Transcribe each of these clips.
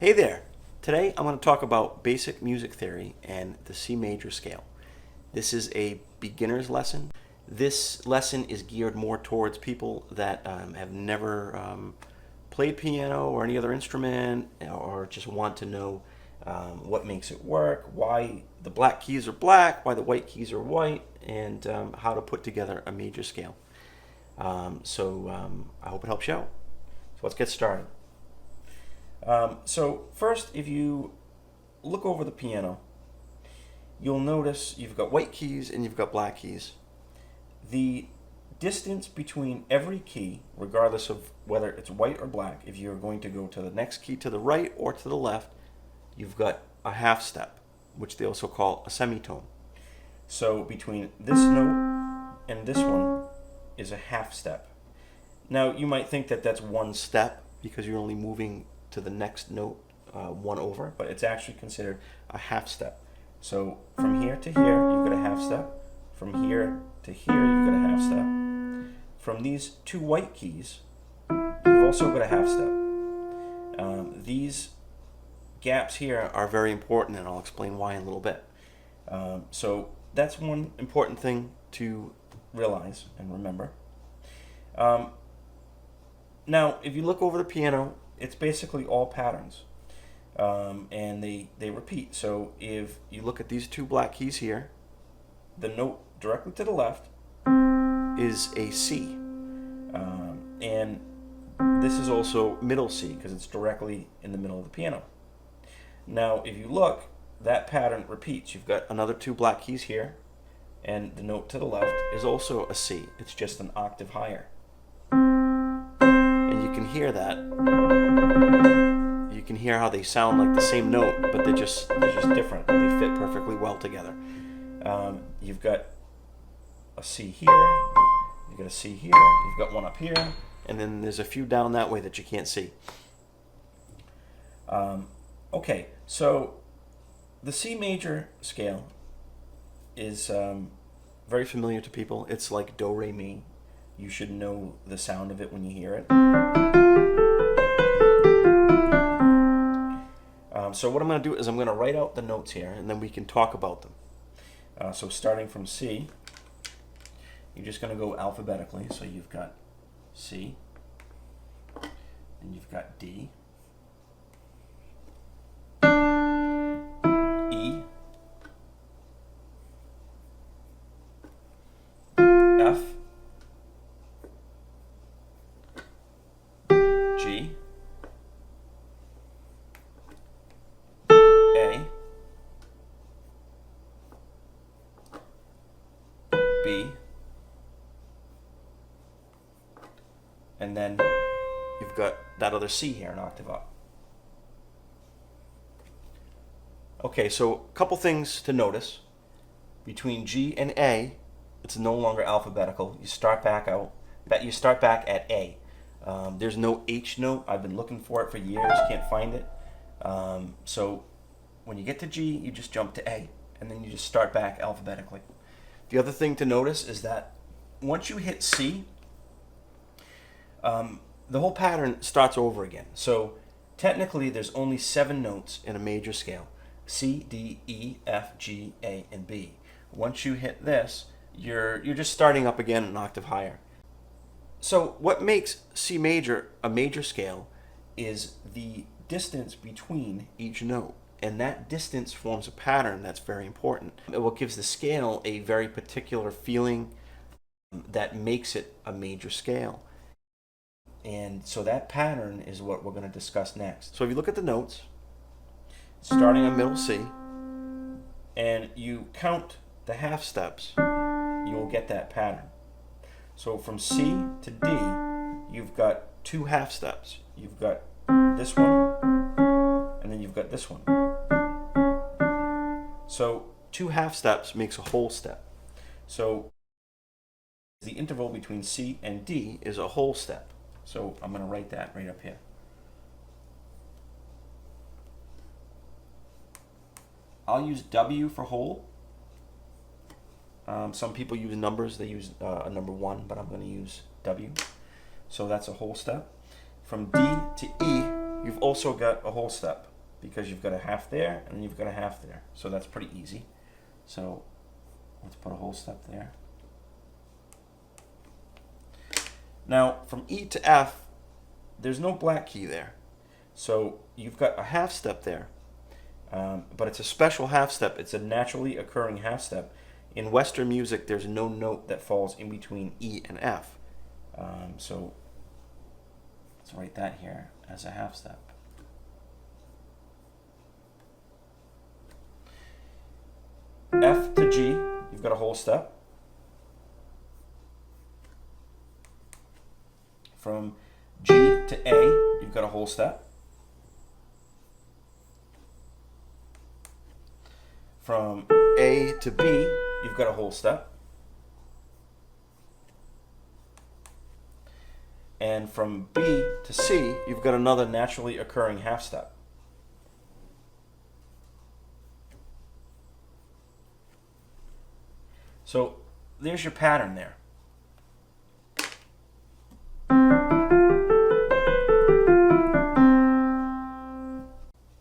Hey there! Today I'm going to talk about basic music theory and the C major scale. This is a beginner's lesson. This lesson is geared more towards people that have never played piano or any other instrument, or just want to know what makes it work, why the black keys are black, why the white keys are white, and how to put together a major scale. I hope it helps you out. So let's get started. So first, if you look over the piano, you'll notice you've got white keys and you've got black keys. The distance between every key, regardless of whether it's white or black, if you're going to go to the next key to the right or to the left, you've got a half step, which they also call a semitone. So between this note and this one is a half step. Now you might think that that's one step because you're only moving to the next note one over, but it's actually considered a half step. So from here to here, you've got a half step. From here to here, you've got a half step. From these two white keys, you've also got a half step. These gaps here are very important, and I'll explain why in a little bit. So that's one important thing to realize and remember. Now, if you look over the piano, it's basically all patterns, and they repeat. So if you look at these two black keys here, the note directly to the left is a C, and this is also middle C because it's directly in the middle of the piano. Now if you look, that pattern repeats. You've got another two black keys here, and the note to the left is also a C. It's just an octave higher. And you can hear that. You can hear how they sound like the same note, but they're just different. They fit perfectly well together. You've got a C here, you've got a C here, you've got one up here, and then there's a few down that way that you can't see. Okay, so the C major scale is very familiar to people. It's like do, re, mi. You should know the sound of it when you hear it. So what I'm going to do is I'm going to write out the notes here, and then we can talk about them. So starting from C, you're just going to go alphabetically. So you've got C, and you've got D, E, F, G, A, B, and then you've got that other C here, an octave up. Okay, so a couple things to notice. Between G and A, it's no longer alphabetical. You start back at A. There's no H note. I've been looking for it for years, can't find it. So when you get to G, you just jump to A, and then you just start back alphabetically. The other thing to notice is that once you hit C, the whole pattern starts over again. So technically, there's only 7 notes in a major scale: C, D, E, F, G, A, and B. Once you hit this, you're just starting up again an octave higher. So what makes C major a major scale is the distance between each note, and that distance forms a pattern that's very important. What gives the scale a very particular feeling that makes it a major scale. And so that pattern is what we're going to discuss next. So if you look at the notes, starting on middle C, and you count the half steps, you will get that pattern. So from C to D, you've got 2 half steps. You've got this one, and then you've got this one. So 2 half steps makes a whole step. So the interval between C and D is a whole step. So I'm going to write that right up here. I'll use W for whole. Some people use numbers. They use a number 1, but I'm going to use W. So that's a whole step. From D to E, you've also got a whole step. because you've got a half there and you've got a half there. So that's pretty easy. So let's put a whole step there. Now from E to F, there's no black key there. So you've got a half step there. But it's a special half step. It's a naturally occurring half step. In Western music, there's no note that falls in between E and F. So let's write that here as a half step. F to G, you've got a whole step. From G to A, you've got a whole step. From A to B, you've got a whole step. And from B to C, you've got another naturally occurring half step. So there's your pattern there.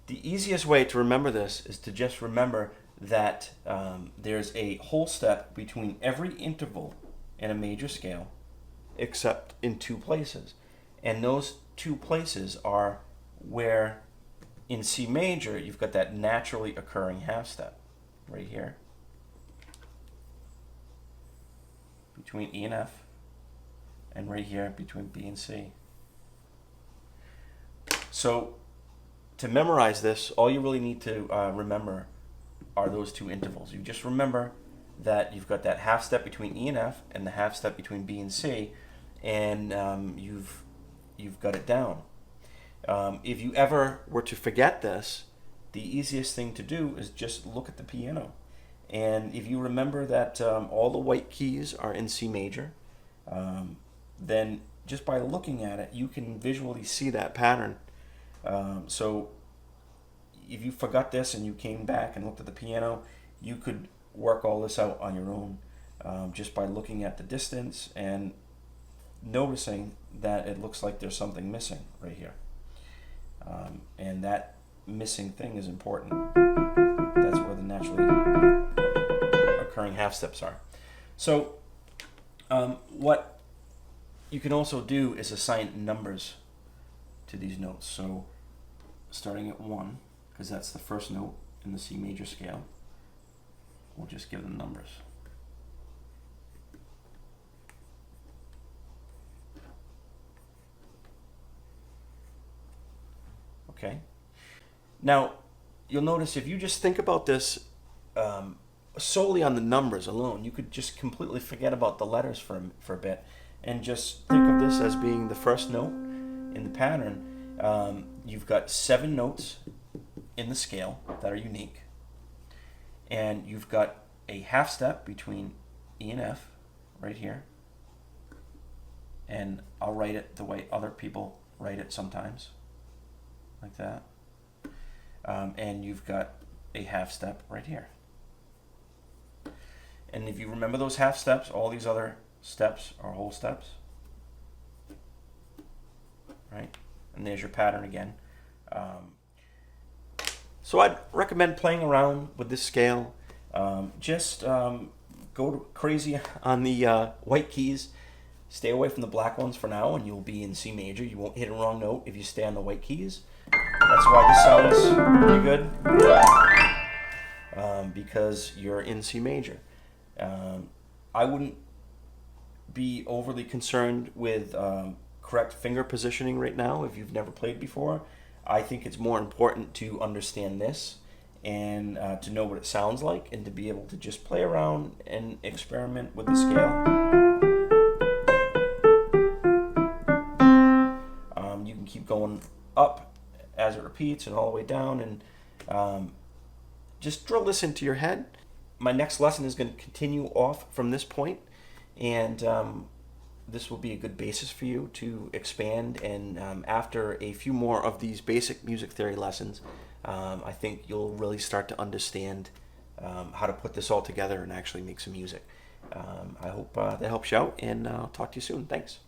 The easiest way to remember this is to just remember that there's a whole step between every interval in a major scale, except in two places. And those two places are where in C major you've got that naturally occurring half step right here between E and F, and right here between B and C. So to memorize this, all you really need to remember are those two intervals. You just remember that you've got that half step between E and F and the half step between B and C, and you've got it down. If you ever were to forget this, the easiest thing to do is just look at the piano. And if you remember that all the white keys are in C major, then just by looking at it, you can visually see that pattern. So if you forgot this and you came back and looked at the piano, you could work all this out on your own just by looking at the distance and noticing that it looks like there's something missing right here. And that missing thing is important. That's where the naturally occurring half steps are. So what you can also do is assign numbers to these notes. So starting at 1, because that's the first note in the C major scale, we'll just give them numbers. Okay. Now, you'll notice if you just think about this solely on the numbers alone, you could just completely forget about the letters for a bit and just think of this as being the first note in the pattern. You've got 7 notes in the scale that are unique, and you've got a half step between E and F right here, and I'll write it the way other people write it sometimes, like that. And you've got a half step right here. And if you remember those half steps, all these other steps are whole steps, right? And there's your pattern again. So I'd recommend playing around with this scale. Just go crazy on the white keys. Stay away from the black ones for now, and you'll be in C major. You won't hit a wrong note if you stay on the white keys. That's why this sounds pretty good, because you're in C major. I wouldn't be overly concerned with correct finger positioning right now if you've never played before. I think it's more important to understand this and to know what it sounds like, and to be able to just play around and experiment with the scale. You can keep going up as it repeats and all the way down, and just drill this into your head. My next lesson is going to continue off from this point, and this will be a good basis for you to expand. And after a few more of these basic music theory lessons, I think you'll really start to understand how to put this all together and actually make some music. I hope that helps you out, and I'll talk to you soon. Thanks.